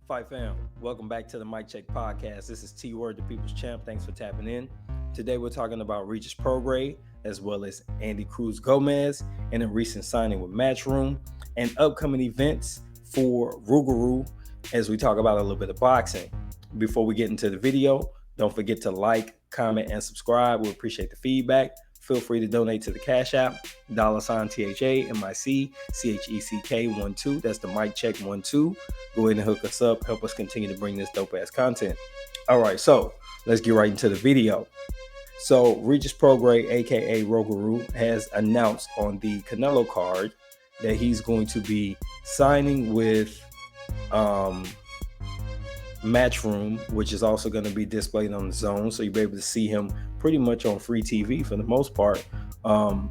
Fight fam, welcome back to the Mic Check Podcast. This is T Word, the People's Champ. Thanks for tapping in. Today we're talking about Regis Prograis as well as Andy Cruz Gomez and a recent signing with Matchroom and upcoming events for Rougarou as we talk about a little bit of boxing. Before we get into the video, don't forget to like, comment, and subscribe. We appreciate the feedback. Feel free to donate to the Cash App, $THAMICCHECK12. That's the Mic Check 12. Go ahead and hook us up. Help us continue to bring this dope ass content. All right, so let's get right into the video. So Regis Prograis, aka Rougarou, has announced on the Canelo card that he's going to be signing with Matchroom, which is also going to be displayed on the Zone, so you'll be able to see him pretty much on free TV for the most part. And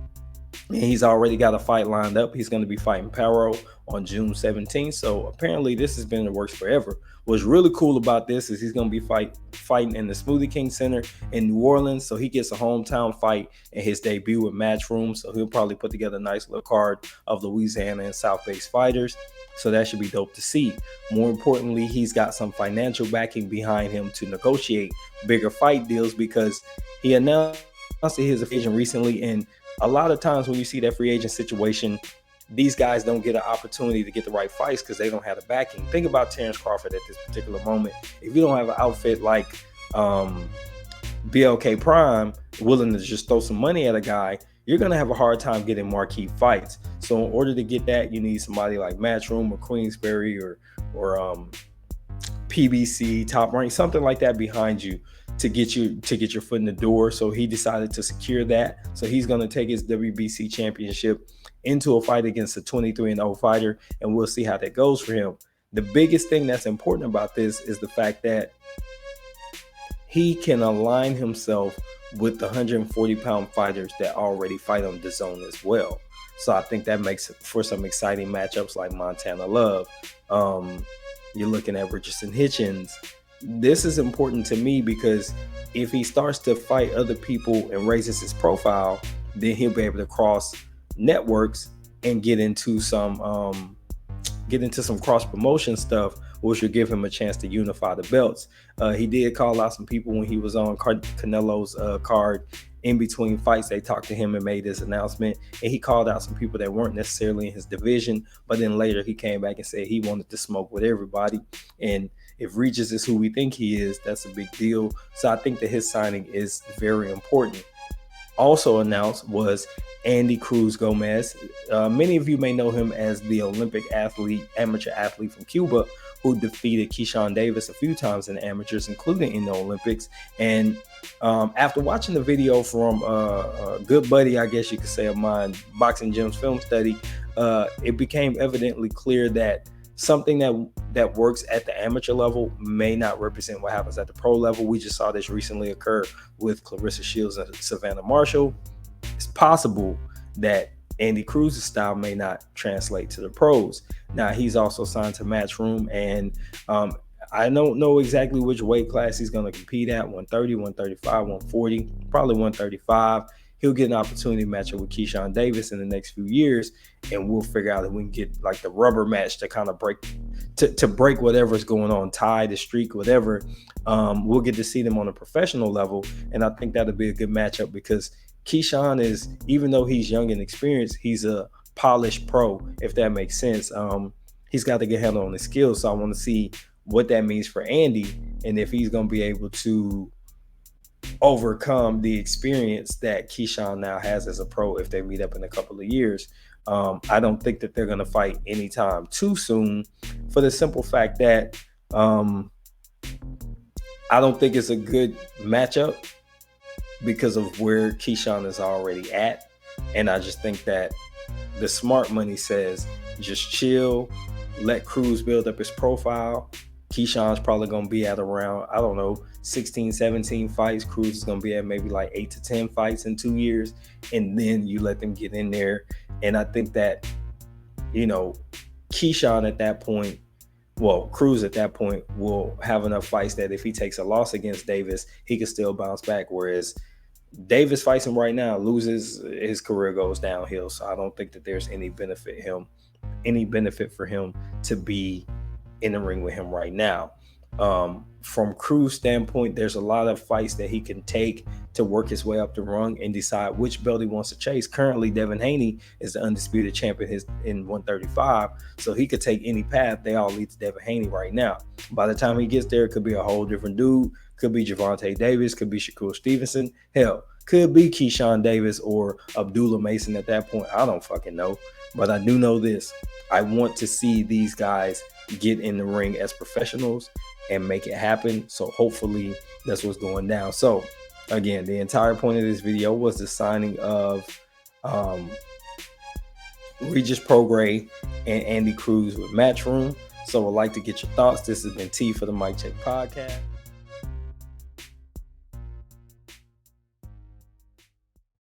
he's already got a fight lined up. He's going to be fighting Paro on June 17th. So apparently this has been in the works forever. What's really cool about this is he's going to be fighting in the Smoothie King Center in New Orleans. So he gets a hometown fight in his debut with Matchroom. So he'll probably put together a nice little card of Louisiana and South-based fighters. So that should be dope to see. More importantly, he's got some financial backing behind him to negotiate bigger fight deals because he announced his agent recently. And a lot of times when you see that free agent situation, these guys don't get an opportunity to get the right fights because they don't have the backing. Think about Terrence Crawford at this particular moment. If you don't have an outfit like BLK Prime willing to just throw some money at a guy, you're going to have a hard time getting marquee fights. So in order to get that, you need somebody like Matchroom or Queensberry or PBC, Top Rank, something like that behind you to get your foot in the door. So he decided to secure that. So he's going to take his WBC championship into a fight against a 23-0 fighter, and we'll see how that goes for him. The biggest thing that's important about this is the fact that he can align himself with the 140-pound fighters that already fight on the Zone as well. So I think that makes it for some exciting matchups like Montana Love. You're looking at Richardson Hitchens. This is important to me because if he starts to fight other people and raises his profile, then he'll be able to cross networks and get into some cross promotion stuff, which will give him a chance to unify the belts. He did call out some people when he was on Canelo's card. In between fights, they talked to him and made this announcement, and he called out some people that weren't necessarily in his division, but then later he came back and said he wanted to smoke with everybody. And if Regis is who we think he is, that's a big deal. So I think that his signing is very important. Also announced was Andy Cruz Gomez. Many of you may know him as the Olympic amateur athlete from Cuba, who defeated Keyshawn Davis a few times in the amateurs, including in the Olympics. And after watching the video from a good buddy, I guess you could say, of mine, Boxing Gym's film study, it became evidently clear that something that works at the amateur level may not represent what happens at the pro level. We just saw this recently occur with Clarissa Shields and Savannah Marshall. It's possible that Andy Cruz's style may not translate to the pros. Now, he's also signed to Matchroom, and I don't know exactly which weight class he's going to compete at, 130, 135, 140, probably 135. He'll get an opportunity to match up with Keyshawn Davis in the next few years, and we'll figure out if we can get like the rubber match to kind of break whatever's going on, tie the streak, whatever. We'll get to see them on a professional level, and I think that'll be a good matchup because Keyshawn is, even though he's young and experienced, he's a polished pro, if that makes sense. He's got a good handle on his skills, so I want to see what that means for Andy and if he's going to be able to overcome the experience that Keyshawn now has as a pro if they meet up in a couple of years. I don't think that they're going to fight anytime too soon for the simple fact that I don't think it's a good matchup because of where Keyshawn is already at. And I just think that the smart money says just chill, let Cruz build up his profile. Keyshawn's probably going to be at around, 16, 17 fights. Cruz is going to be at maybe like 8 to 10 fights in 2 years. And then you let them get in there. And I think that, Keyshawn at that point, Cruz at that point will have enough fights that if he takes a loss against Davis, he can still bounce back. Whereas Davis fights him right now, loses, his career goes downhill. So I don't think that there's any benefit for him to be in the ring with him right now. From Cruz standpoint, there's a lot of fights that he can take to work his way up the rung and decide which belt he wants to chase. Currently, Devin Haney is the undisputed champion in 135, so he could take any path. They all lead to Devin Haney right now. By the time he gets there, it could be a whole different dude. Could be Gervonta Davis, could be Shakur Stevenson. Hell, could be Keyshawn Davis or Abdullah Mason at that point. I don't fucking know. But I do know this. I want to see these guys get in the ring as professionals and make it happen. So hopefully that's what's going down. So again, the entire point of this video was the signing of Regis Prograis and Andy Cruz with Matchroom. So I'd like to get your thoughts. This has been T for the Mic Check Podcast.